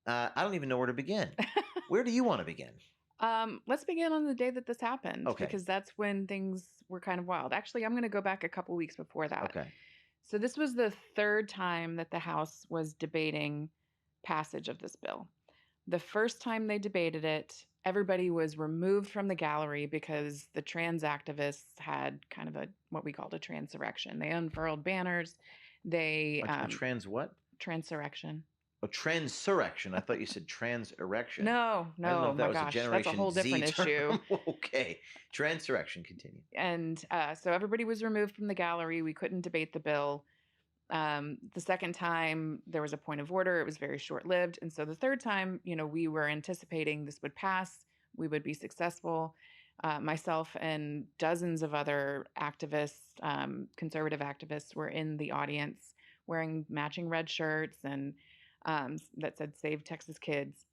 I don't even know where to begin. Where do you want to begin? Let's begin on the day that this happened, Okay. because that's when things were kind of wild. Actually, I'm going to go back a couple weeks before that. Okay. So this was the third time that the House was debating passage of this bill. The first time they debated it, everybody was removed from the gallery because the trans activists had kind of what we called a transurrection. They unfurled banners. They A trans what? transurrection. A transurrection. I thought you said trans erection. No, I don't know if that my was a gosh, that's a Generation whole Z different term. issue. Okay. Transurrection. Continue. And so everybody was removed from the gallery. We couldn't debate the bill. The second time there was a point of order. It was very short-lived. And so the third time, we were anticipating this would pass. We would be successful. Myself and dozens of other activists, conservative activists, were in the audience wearing matching red shirts and that said "Save Texas Kids."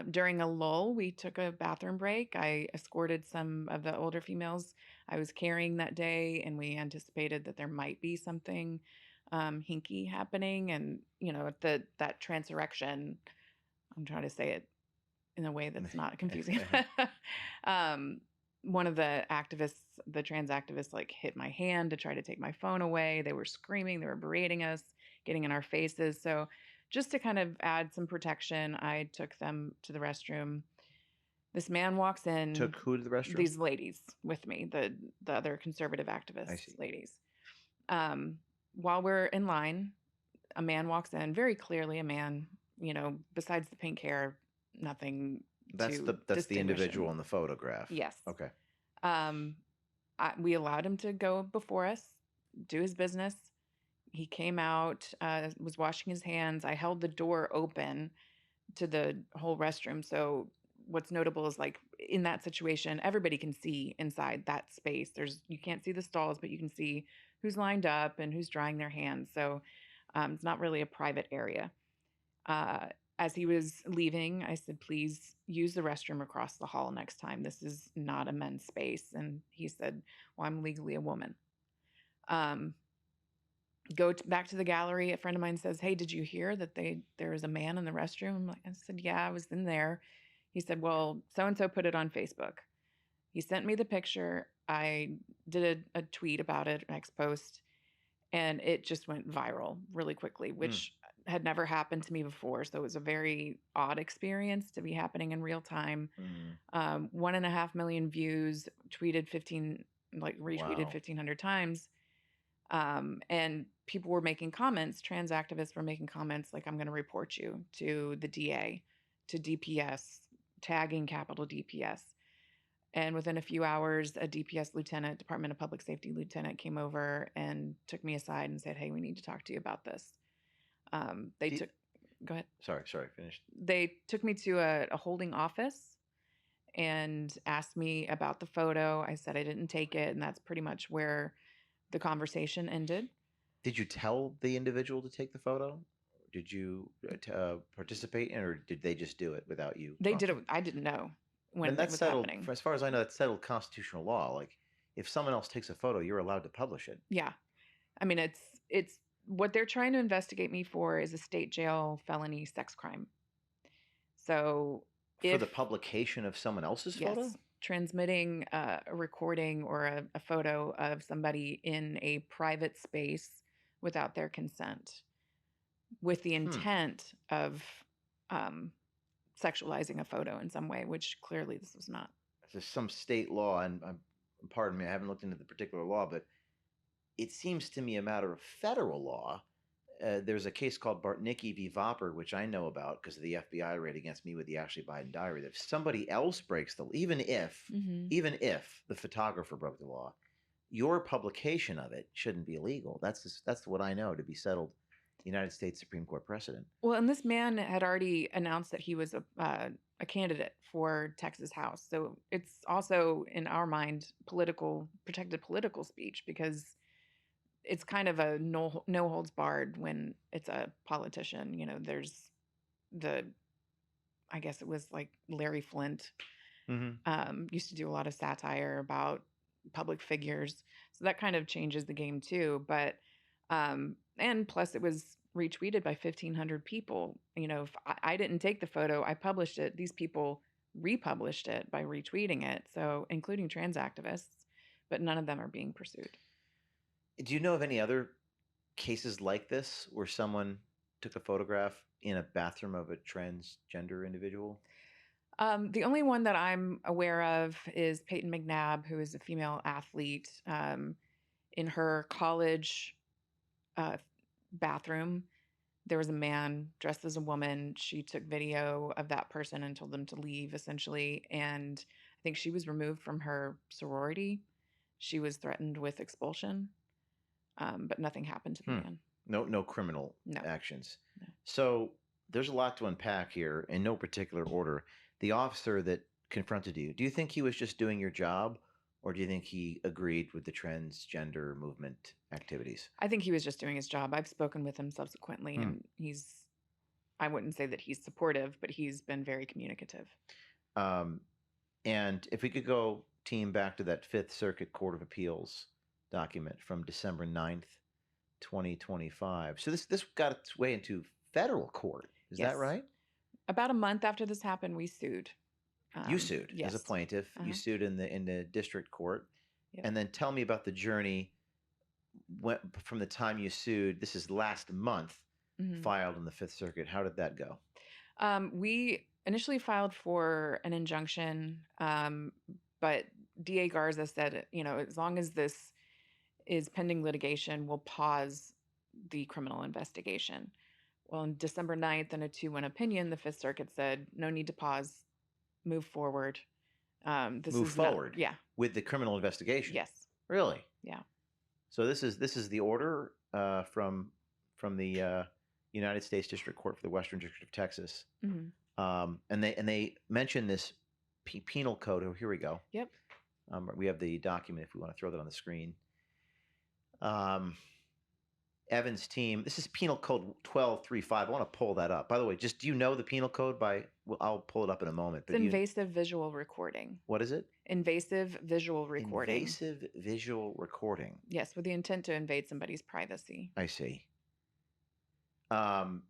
During a lull, we took a bathroom break. I escorted some of the older females I was carrying that day, and we anticipated that there might be something hinky happening. And that transurrection, I'm trying to say it in a way that's not confusing. One of the activists, the trans activists, like hit my hand to try to take my phone away. They were screaming, they were berating us, getting in our faces. So just to kind of add some protection, I took them to the restroom. This man walks in. Took who to the restroom? These ladies with me, the other conservative activist ladies. While we're in line, a man walks in, very clearly a man, besides the pink hair, nothing. That's the individual in the photograph. Yes. Okay. We allowed him to go before us, do his business. He came out, was washing his hands. I held the door open to the whole restroom. So what's notable is, like, in that situation, everybody can see inside that space. You can't see the stalls, but you can see who's lined up and who's drying their hands. So it's not really a private area. As he was leaving, I said, please use the restroom across the hall next time. This is not a men's space. And he said, well, I'm legally a woman. Back to the gallery. A friend of mine says, hey, did you hear that there was a man in the restroom? I said, yeah, I was in there. He said, well, so-and-so put it on Facebook. He sent me the picture. I did a tweet about it, an X post, and it just went viral really quickly, which had never happened to me before. So it was a very odd experience to be happening in real time. 1.5 million views, retweeted Wow. 1,500 times. And people were making comments, trans activists were making comments like, I'm going to report you to the DA, to DPS, tagging capital DPS. And within a few hours, a DPS lieutenant, Department of Public Safety lieutenant, came over and took me aside and said, hey, we need to talk to you about this. Go ahead. Sorry, finished. They took me to a holding office and asked me about the photo. I said I didn't take it, and that's pretty much where the conversation ended. Did you tell the individual to take the photo? Did you participate in, or did they just do it without you? They did it. I didn't know when it was happening. As far as I know, that's settled constitutional law. Like, if someone else takes a photo, you're allowed to publish it. Yeah. I mean, it's what they're trying to investigate me for is a state jail felony sex crime. So for the publication of someone else's photo? Transmitting a recording or a photo of somebody in a private space without their consent, with the intent of sexualizing a photo in some way, which clearly this was not. There's some state law, and pardon me, I haven't looked into the particular law, but it seems to me a matter of federal law. There's a case called Bartnicki v. Vopper, which I know about because of the FBI raid against me with the Ashley Biden diary, that if somebody else breaks the law, even if the photographer broke the law, your publication of it shouldn't be illegal. That's what I know to be settled United States Supreme Court precedent. Well, and this man had already announced that he was a candidate for Texas House. So it's also, in our mind, protected political speech, because it's kind of a no holds barred when it's a politician. There's I guess it was like Larry Flint used to do a lot of satire about public figures. So that kind of changes the game too. But, and plus it was retweeted by 1,500 people. If I didn't take the photo, I published it. These people republished it by retweeting it, so including trans activists, but none of them are being pursued. Do you know of any other cases like this where someone took a photograph in a bathroom of a transgender individual? The only one that I'm aware of is Peyton McNabb, who is a female athlete. In her college uh, bathroom, there was a man dressed as a woman. She took video of that person and told them to leave, essentially. And I think she was removed from her sorority. She was threatened with expulsion, but nothing happened to the man. No criminal No. actions. No. So there's a lot to unpack here in no particular order. The officer that confronted you, do you think he was just doing your job, or do you think he agreed with the transgender movement activities? I think he was just doing his job. I've spoken with him subsequently, and I wouldn't say that he's supportive, but he's been very communicative. And if we could go, team, back to that Fifth Circuit Court of Appeals document from December 9th, 2025. So this got its way into federal court. Is that right? About a month after this happened, we sued. You sued yes. as a plaintiff. You sued in the district court. Yep. And then tell me about the journey from the time you sued. This is last month, filed in the Fifth Circuit. How did that go? We initially filed for an injunction, but DA Garza said, as long as this is pending litigation, we'll pause the criminal investigation. Well, on December 9th, in a 2-1 opinion, the Fifth Circuit said, no need to pause, move forward. Move forward? Yeah. With the criminal investigation? Yes. Really? Yeah. So this is the order from the United States District Court for the Western District of Texas. And they mention this penal code. Oh, here we go. Yep. We have the document if we want to throw that on the screen. Evan's team. This is Penal Code 1235. I want to pull that up. By the way, do you know the penal code well, I'll pull it up in a moment. It's invasive visual recording. What is it? Invasive visual recording. Invasive visual recording. Yes, with the intent to invade somebody's privacy. I see. Do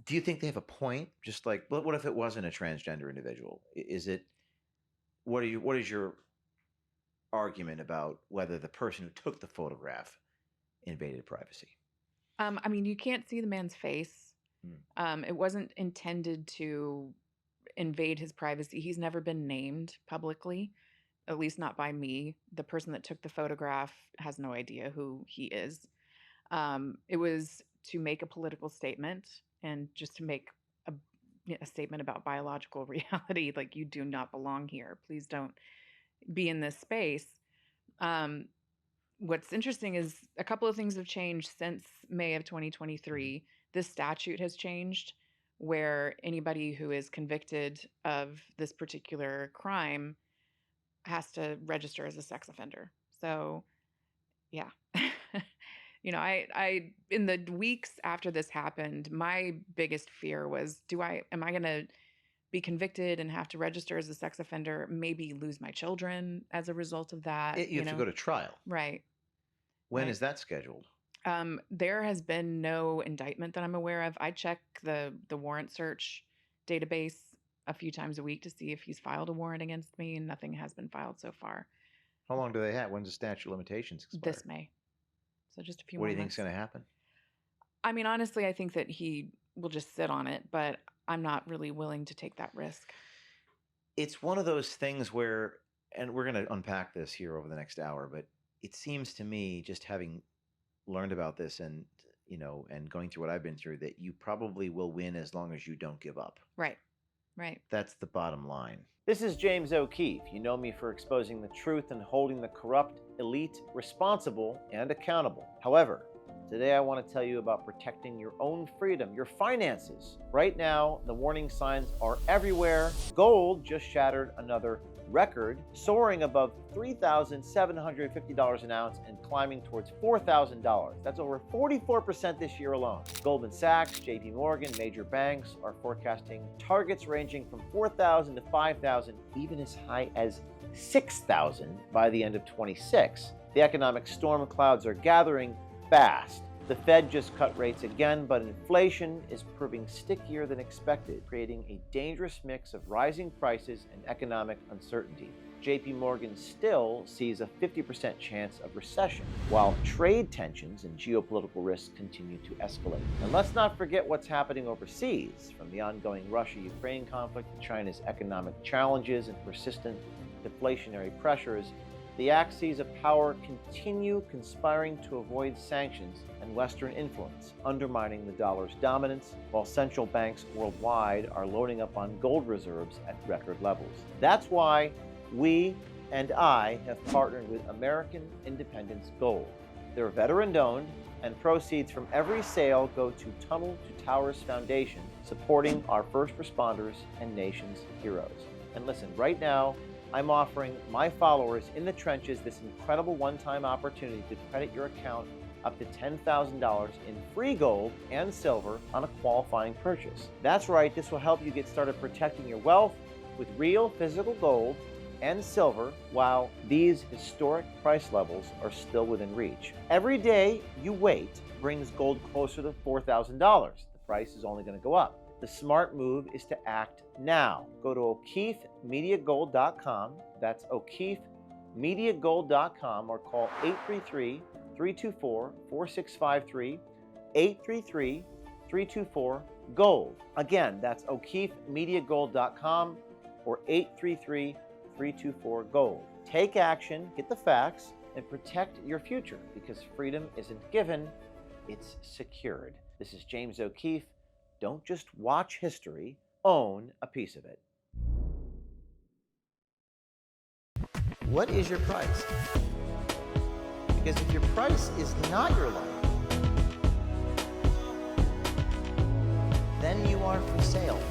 you think they have a point? Just like, what if it wasn't a transgender individual? What is your argument about whether the person who took the photograph invaded privacy? I mean, you can't see the man's face. It wasn't intended to invade his privacy. He's never been named publicly, at least not by me. The person that took the photograph has no idea who he is. It was to make a political statement and just to make a statement about biological reality. Like, you do not belong here. Please don't be in this space. What's interesting is a couple of things have changed since May of 2023. This statute has changed where anybody who is convicted of this particular crime has to register as a sex offender. So, yeah. I in the weeks after this happened, my biggest fear was, am I going to be convicted and have to register as a sex offender, maybe lose my children as a result of that? You have to go to trial. Right. When is that scheduled? There has been no indictment that I'm aware of. I check the warrant search database a few times a week to see if he's filed a warrant against me, and nothing has been filed so far. How long do they have? When's the statute of limitations expire? This May. So just a few more months. What do you think is going to happen? I mean, honestly, I think that he will just sit on it, but I'm not really willing to take that risk. It's one of those things where, and we're going to unpack this here over the next hour, but it seems to me, just having learned about this and going through what I've been through, that you probably will win as long as you don't give up. Right. That's the bottom line. This is James O'Keefe. You know me for exposing the truth and holding the corrupt elite responsible and accountable. However, today I want to tell you about protecting your own freedom, your finances. Right now, the warning signs are everywhere. Gold just shattered another record, soaring above $3,750 an ounce and climbing towards $4,000. That's over 44% this year alone. Goldman Sachs, JP Morgan, major banks are forecasting targets ranging from 4,000 to 5,000, even as high as 6,000 by the end of 26. The economic storm clouds are gathering fast. The Fed just cut rates again, but inflation is proving stickier than expected, creating a dangerous mix of rising prices and economic uncertainty. JP Morgan still sees a 50% chance of recession, while trade tensions and geopolitical risks continue to escalate. And let's not forget what's happening overseas, from the ongoing Russia-Ukraine conflict to China's economic challenges and persistent deflationary pressures. The axes of power continue conspiring to avoid sanctions and Western influence, undermining the dollar's dominance, while central banks worldwide are loading up on gold reserves at record levels. That's why we and I have partnered with American Independence Gold. They're veteran-owned, and proceeds from every sale go to Tunnel to Towers Foundation, supporting our first responders and nation's heroes. And listen, right now, I'm offering my followers in the trenches this incredible one-time opportunity to credit your account up to $10,000 in free gold and silver on a qualifying purchase. That's right, this will help you get started protecting your wealth with real physical gold and silver while these historic price levels are still within reach. Every day you wait brings gold closer to $4,000. The price is only going to go up. The smart move is to act now. Go to O'KeefeMediaGold.com. That's O'KeefeMediaGold.com, or call 833-324-4653, 833-324-GOLD. Again, that's O'KeefeMediaGold.com or 833-324-GOLD. Take action, get the facts, and protect your future, because freedom isn't given, it's secured. This is James O'Keefe. Don't just watch history, own a piece of it. What is your price? Because if your price is not your life, then you are for sale.